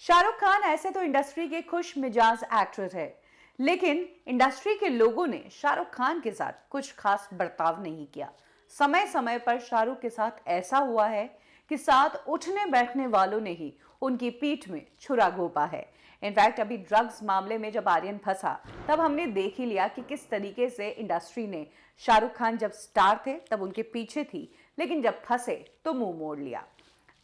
शाहरुख खान ऐसे तो इंडस्ट्री के खुश मिजाज एक्टर है, लेकिन इंडस्ट्री के लोगों ने शाहरुख खान के साथ कुछ खास बर्ताव नहीं किया। समय समय पर शाहरुख के साथ ऐसा हुआ है कि साथ उठने बैठने वालों ने ही उनकी पीठ में छुरा घोंपा है। इनफैक्ट अभी ड्रग्स मामले में जब आर्यन फंसा, तब हमने देख ही लिया कि किस तरीके से इंडस्ट्री ने शाहरुख खान जब स्टार थे तब उनके पीछे थी, लेकिन जब फंसे तो मुंह मोड़ लिया।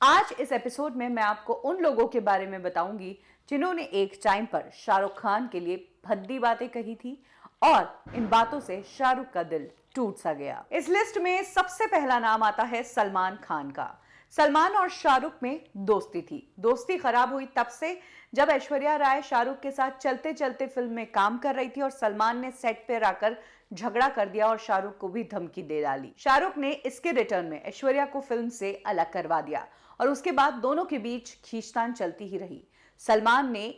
आज इस एपिसोड में मैं आपको उन लोगों के बारे में बताऊंगी जिन्होंने एक टाइम पर शाहरुख खान के लिए भद्दी बातें कही थी और इन बातों से शाहरुख का दिल टूट सा गया। इस लिस्ट में सबसे पहला नाम आता है सलमान खान का। सलमान और शाहरुख में दोस्ती थी। दोस्ती खराब हुई तब से जब ऐश्वर्या राय शाहरुख के साथ चलते चलते फिल्म में काम कर रही थी और सलमान ने सेट पर आकर झगड़ा कर दिया और शाहरुख को भी धमकी दे डाली। शाहरुख ने इसके रिटर्न में ऐश्वर्या को फिल्म से अलग करवा दिया और उसके बाद दोनों के बीच खींचतान चलती ही रही। सलमान ने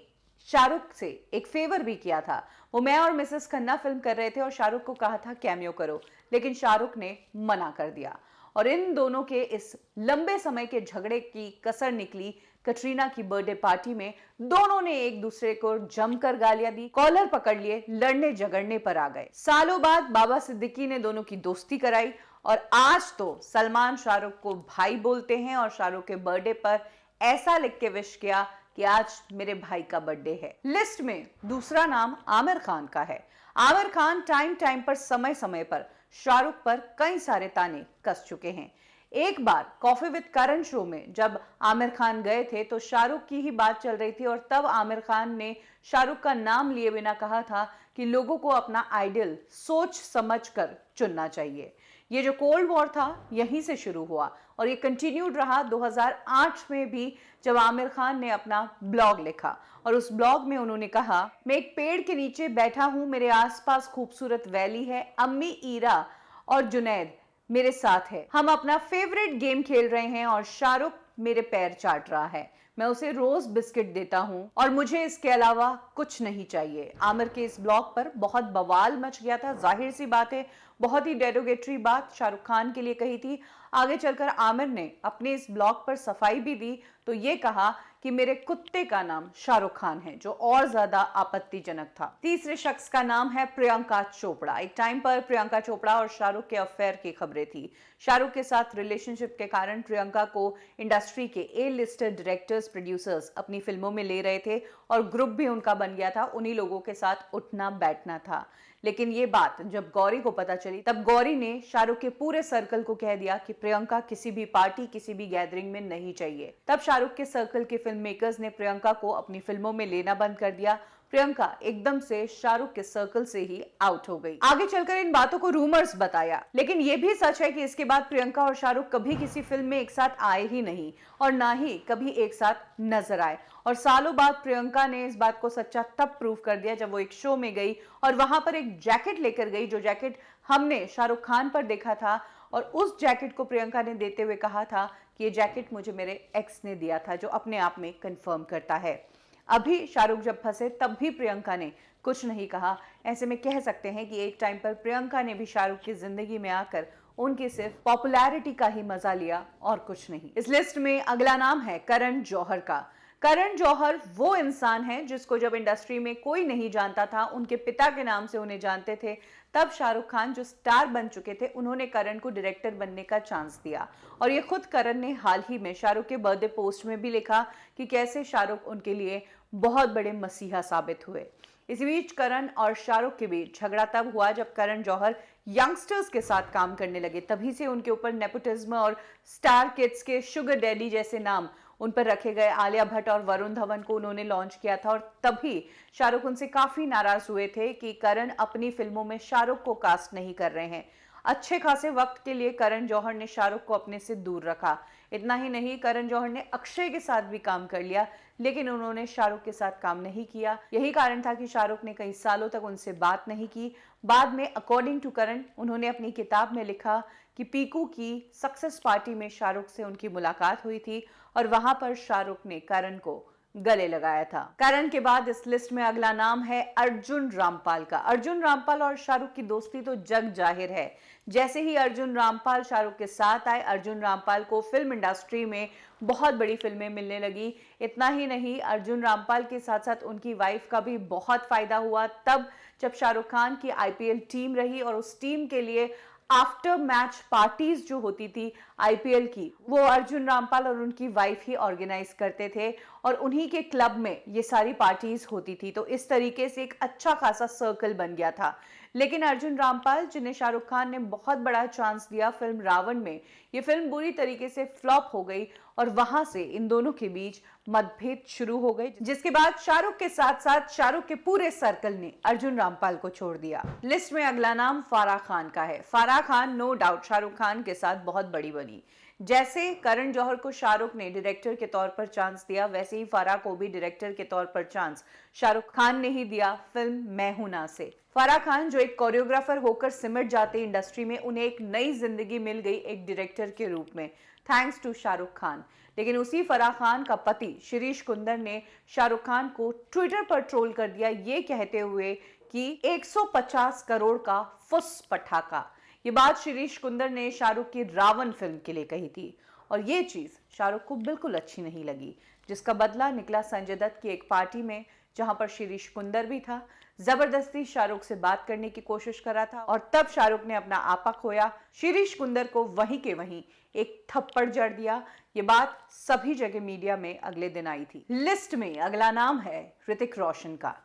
शाहरुख से एक फेवर भी किया था। वो मैं और मिसेस खन्ना फिल्म कर रहे थे और शाहरुख को कहा था कैमियो करो, लेकिन शाहरुख ने मना कर दिया। और इन दोनों के इस लंबे समय के झगड़े की कसर निकली कटरीना की बर्थडे पार्टी में। दोनों ने एक दूसरे को जमकर गालियां दी, कॉलर पकड़ लिए, लड़ने झगड़ने पर आ गए। सालों बाद बाबा सिद्दीकी ने दोनों की दोस्ती कराई और आज तो सलमान शाहरुख को भाई बोलते हैं और शाहरुख के बर्थडे पर ऐसा लिख के विश किया कि आज मेरे भाई का बर्थडे है। लिस्ट में दूसरा नाम आमिर खान का है। आमिर खान टाइम टाइम पर समय समय पर शाहरुख पर कई सारे ताने कस चुके हैं। एक बार कॉफी विद करण शो में जब आमिर खान गए थे तो शाहरुख की ही बात चल रही थी और तब आमिर खान ने शाहरुख का नाम लिए बिना कहा था कि लोगों को अपना आइडल सोच समझ कर चुनना चाहिए। ये जो कोल्ड वॉर था यहीं से शुरू हुआ और ये कंटिन्यूड रहा 2008 में भी, जब आमिर खान ने अपना ब्लॉग लिखा और उस ब्लॉग में उन्होंने कहा, मैं एक पेड़ के नीचे बैठा हूं, मेरे आसपास खूबसूरत वैली है, अम्मी ईरा और जुनैद मेरे साथ है, हम अपना फेवरेट गेम खेल रहे हैं और शाहरुख मेरे पैर चाट रहा है, मैं उसे रोज बिस्किट देता हूं और मुझे इसके अलावा कुछ नहीं चाहिए। आमिर के इस ब्लॉग पर बहुत बवाल मच गया था। जाहिर सी बात है, बहुत ही डेरोगेटरी बात शाहरुख खान के लिए कही थी। आगे चलकर आमिर ने अपने इस ब्लॉग पर सफाई भी दी, तो ये कहा कि मेरे कुत्ते का नाम शाहरुख खान है, जो और ज्यादा आपत्तिजनक था। तीसरे शख्स का नाम है प्रियंका चोपड़ा। एक टाइम पर प्रियंका चोपड़ा और शाहरुख के अफेयर की खबरें थी। शाहरुख के साथ रिलेशनशिप के कारण प्रियंका को इंडस्ट्री के ए लिस्टेड डायरेक्टर्स, प्रोड्यूसर्स अपनी फिल्मों में ले रहे थे और ग्रुप भी उनका बन गया था। उन्हीं लोगों के साथ उठना बैठना था। लेकिन ये बात जब गौरी को पता चली, तब गौरी ने शाहरुख के पूरे सर्कल को कह दिया कि प्रियंका किसी भी पार्टी, किसी भी गैदरिंग में नहीं चाहिए। तब शाहरुख के सर्कल के फिल्म मेकर्स ने प्रियंका को अपनी फिल्मों में लेना बंद कर दिया। प्रियंका एकदम से शाहरुख के सर्कल से ही आउट हो गई। आगे चलकर इन बातों को रूमर्स बताया, लेकिन यह भी सच है कि इसके बाद प्रियंका और शाहरुख कभी किसी फिल्म में एक साथ आए ही नहीं और ना ही कभी एक साथ नजर आए। और सालों बाद प्रियंका ने इस बात को सच्चा तब प्रूव कर दिया जब वो एक शो में गई और वहां पर एक जैकेट लेकर गई, जो जैकेट हमने शाहरुख खान पर देखा था। और उस जैकेट को प्रियंका ने देते हुए कहा था कि ये जैकेट मुझे मेरे एक्स ने दिया था, जो अपने आप में कंफर्म करता है। अभी शाहरुख जब फंसे तब भी प्रियंका ने कुछ नहीं कहा। ऐसे में कह सकते हैं कि एक टाइम पर प्रियंका ने भी शाहरुख की जिंदगी में आकर उनकी सिर्फ पॉपुलैरिटी का ही मजा लिया और कुछ नहीं। इस लिस्ट में अगला नाम है करण जौहर का। करण जौहर वो इंसान है जिसको जब इंडस्ट्री में कोई नहीं जानता था, उनके पिता के नाम से उन्हें जानते थे। तब शाहरुख खान जो स्टार बन चुके थे, उन्होंने करण को डायरेक्टर बनने का चांस दिया और ये खुद करण ने हाल ही में शाहरुख के बर्थडे पोस्ट में भी लिखा कि कैसे शाहरुख उनके लिए बहुत बड़े मसीहा साबित हुए। इसी बीच करण और शाहरुख के बीच झगड़ा तब हुआ जब करण जौहर यंगस्टर्स के साथ काम करने लगे। तभी से उनके ऊपर नेपोटिज्म और स्टार किड्स के शुगर डैडी जैसे नाम उन पर रखे गए। आलिया भट्ट और वरुण धवन को उन्होंने लॉन्च किया था और तभी शाहरुख उनसे काफी नाराज हुए थे कि करण अपनी फिल्मों में शाहरुख को कास्ट नहीं कर रहे हैं। अच्छे खासे वक्त के लिए करण जौहर ने शाहरुख को अपने से दूर रखा। इतना ही नहीं, करण जौहर ने अक्षय के साथ भी काम कर लिया, लेकिन उन्होंने शाहरुख के साथ काम नहीं किया। यही कारण था कि शाहरुख ने कई सालों तक उनसे बात नहीं की। बाद में अकॉर्डिंग टू करण, उन्होंने अपनी किताब में लिखा कि पीकू की सक्सेस पार्टी में शाहरुख से उनकी मुलाकात हुई थी और वहां पर शाहरुख ने करण को गले लगाया था। करण के बाद इस लिस्ट में अगला नाम है अर्जुन रामपाल का। अर्जुन रामपाल और शाहरुख की दोस्ती तो जग जाहिर है। जैसे ही अर्जुन रामपाल शाहरुख के साथ आए, अर्जुन रामपाल को फिल्म इंडस्ट्री में बहुत बड़ी फिल्में मिलने लगी। इतना ही नहीं, अर्जुन रामपाल के साथ साथ उनकी वाइफ का भी बहुत फायदा हुआ तब जब शाहरुख खान की आईपीएल टीम रही और उस टीम के लिए आफ्टर मैच पार्टीज जो होती थी आईपीएल की, वो अर्जुन रामपाल और उनकी वाइफ ही ऑर्गेनाइज करते थे और उन्हीं के क्लब में ये सारी पार्टीज होती थी। तो इस तरीके से एक अच्छा खासा सर्कल बन गया था। लेकिन अर्जुन रामपाल, जिन्हें शाहरुख खान ने बहुत बड़ा चांस दिया फिल्म रावण में, ये फिल्म बुरी तरीके से फ्लॉप हो गई और वहां से इन दोनों के बीच मतभेद शुरू हो गए, जिसके बाद शाहरुख के साथ साथ शाहरुख के पूरे सर्कल ने अर्जुन रामपाल को छोड़ दिया। लिस्ट में अगला नाम फराह खान का है। फराह खान नो डाउट शाहरुख खान के साथ बहुत बड़ी बनी। जैसे करण जौहर को शाहरुख ने डायरेक्टर के तौर पर चांस दिया, वैसे ही फराह को भी डायरेक्टर के तौर पर चांस शाहरुख खान ने ही दिया फिल्म मैं हूं ना से। फराह खान जो एक कोरियोग्राफर होकर सिमट जाते इंडस्ट्री में, उन्हें एक नई जिंदगी मिल गई एक डायरेक्टर के रूप में, थैंक्स टू शाहरुख खान। लेकिन उसी फराह खान का पति शिरीष कुंदर ने शाहरुख खान को ट्विटर पर ट्रोल कर दिया, ये कहते हुए कि 150 करोड़ का फुस पटाखा। ये बात शिरीष कुंदर ने शाहरुख की रावण फिल्म के लिए कही थी और ये चीज शाहरुख को बिल्कुल अच्छी नहीं लगी, जिसका बदला निकला संजय दत्त की एक पार्टी में, जहां पर शिरीष कुंदर भी था। जबरदस्ती शाहरुख से बात करने की कोशिश करा था और तब शाहरुख ने अपना आपा खोया, शिरीष कुंदर को वहीं के वहीं एक थप्पड़ जड़ दिया। ये बात सभी जगह मीडिया में अगले दिन आई थी। लिस्ट में अगला नाम है ऋतिक रोशन का।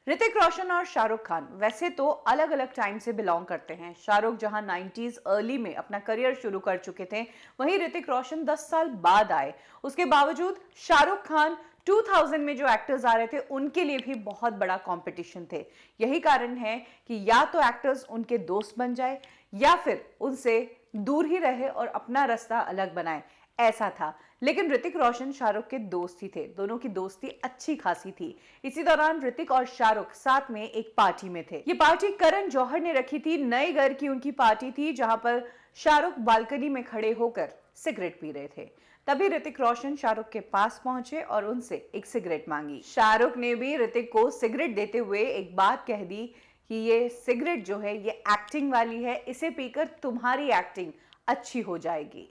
ऋतिक रोशन और शाहरुख खान वैसे तो अलग अलग टाइम से बिलोंग करते हैं। शाहरुख जहां 90s अर्ली में अपना करियर शुरू कर चुके थे, वहीं ऋतिक रोशन 10 साल बाद आए। उसके बावजूद शाहरुख खान 2000 में जो एक्टर्स आ रहे थे, उनके लिए भी बहुत बड़ा कंपटीशन थे। यही कारण है कि या तो एक्टर्स उनके दोस्त बन जाए या फिर उनसे दूर ही रहे और अपना रास्ता अलग बनाए, ऐसा था। लेकिन ऋतिक रोशन शाहरुख के दोस्त ही थे, दोनों की दोस्ती अच्छी खासी थी। इसी दौरान ऋतिक और शाहरुख साथ में एक पार्टी में थे। ये पार्टी करण जौहर ने रखी थी, नए घर की उनकी पार्टी थी, जहां पर शाहरुख बालकनी में खड़े होकर सिगरेट पी रहे थे। तभी ऋतिक रोशन शाहरुख के पास पहुंचे और उनसे एक सिगरेट मांगी। शाहरुख ने भी ऋतिक को सिगरेट देते हुए एक बात कह दी कि ये सिगरेट जो है ये एक्टिंग वाली है, इसे पीकर तुम्हारी एक्टिंग अच्छी हो जाएगी।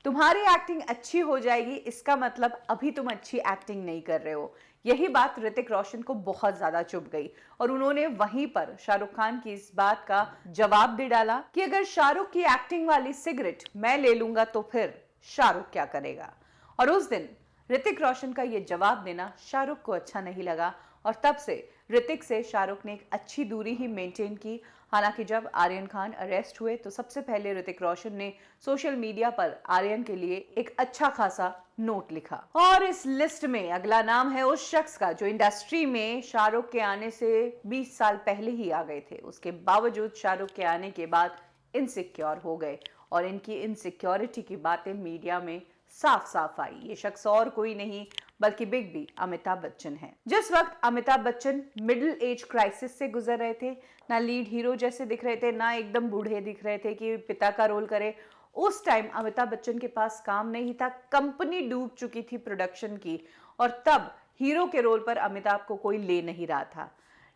तुम्हारी एक्टिंग अच्छी हो जाएगी इसका मतलब अभी तुम अच्छी एक्टिंग नहीं कर रहे हो। यही बात ऋतिक रोशन को बहुत ज्यादा चुभ गई और उन्होंने वहीं पर शाहरुख खान की इस बात का जवाब दे डाला कि अगर शाहरुख की एक्टिंग वाली सिगरेट मैं ले लूंगा तो फिर शाहरुख क्या करेगा। और उस दिन ऋतिक रोशन का यह जवाब देना शाहरुख को अच्छा नहीं लगा और तब से ऋतिक से शाहरुख ने एक अच्छी दूरी ही मेंटेन की। हालांकि जब आर्यन खान अरेस्ट हुए तो सबसे पहले ऋतिक रोशन ने सोशल मीडिया पर आर्यन के लिए एक अच्छा खासा नोट लिखा। और इस लिस्ट में अगला नाम है उस शख्स का जो इंडस्ट्री में शाहरुख के आने से 20 साल पहले ही आ गए थे, उसके बावजूद शाहरुख के आने के बाद इनसिक्योर हो गए और इनकी इनसिक्योरिटी की बातें मीडिया में साफ साफ आई। ये शख्स और कोई नहीं बल्कि बिग बी अमिताभ बच्चन है। जिस वक्त Amitabh Bachchan middle age crisis से गुजर रहे थे, ना लीड हीरो जैसे दिख रहे थे, ना एकदम बूढ़े दिख रहे थे कि पिता का रोल करे, उस टाइम अमिताभ बच्चन के पास काम नहीं था, कंपनी डूब चुकी थी प्रोडक्शन की और तब हीरो के रोल पर अमिताभ को कोई ले नहीं रहा था।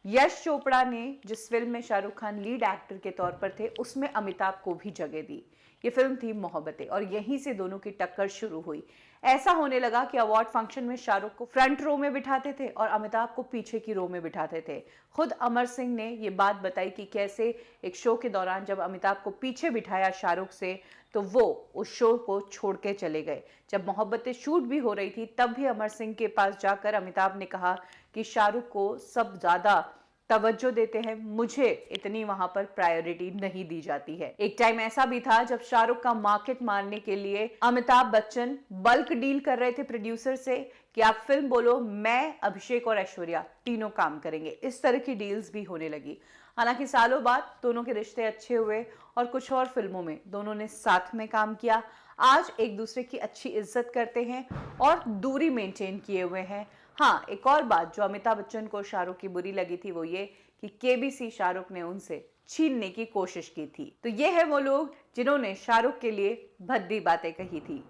यश चोपड़ा ने जिस फिल्म में शाहरुख खान लीड एक्टर के तौर पर थे, उसमें अमिताभ को भी जगह दी। ये फिल्म थी मोहब्बतें और यहीं से दोनों की टक्कर शुरू हुई। ऐसा होने लगा कि अवार्ड फंक्शन में शाहरुख को फ्रंट रो में बिठाते थे और अमिताभ को पीछे की रो में बिठाते थे। खुद अमर सिंह ने ये बात बताई कि कैसे एक शो के दौरान जब अमिताभ को पीछे बिठाया शाहरुख से, तो वो उस शो को छोड़ के चले गए। जब मोहब्बतें शूट भी हो रही थी तब भी अमर सिंह के पास जाकर अमिताभ ने कहा कि शाहरुख को सब ज्यादा तवज्जो देते हैं, मुझे इतनी वहां पर प्रायोरिटी नहीं दी जाती है। एक टाइम ऐसा भी था जब शाहरुख का मार्केट मारने के लिए अमिताभ बच्चन बल्क डील कर रहे थे प्रोड्यूसर से कि आप फिल्म बोलो, मैं, अभिषेक और ऐश्वर्या तीनों काम करेंगे। इस तरह की डील्स भी होने लगी। हालांकि सालों बाद दोनों के रिश्ते अच्छे हुए और कुछ और फिल्मों में दोनों ने साथ में काम किया। आज एक दूसरे की अच्छी इज्जत करते हैं और दूरी मेंटेन किए हुए हैं। हाँ, एक और बात जो अमिताभ बच्चन को शाहरुख की बुरी लगी थी वो ये कि केबीसी शाहरुख ने उनसे छीनने की कोशिश की थी। तो ये है वो लोग जिन्होंने शाहरुख के लिए भद्दी बातें कही थी।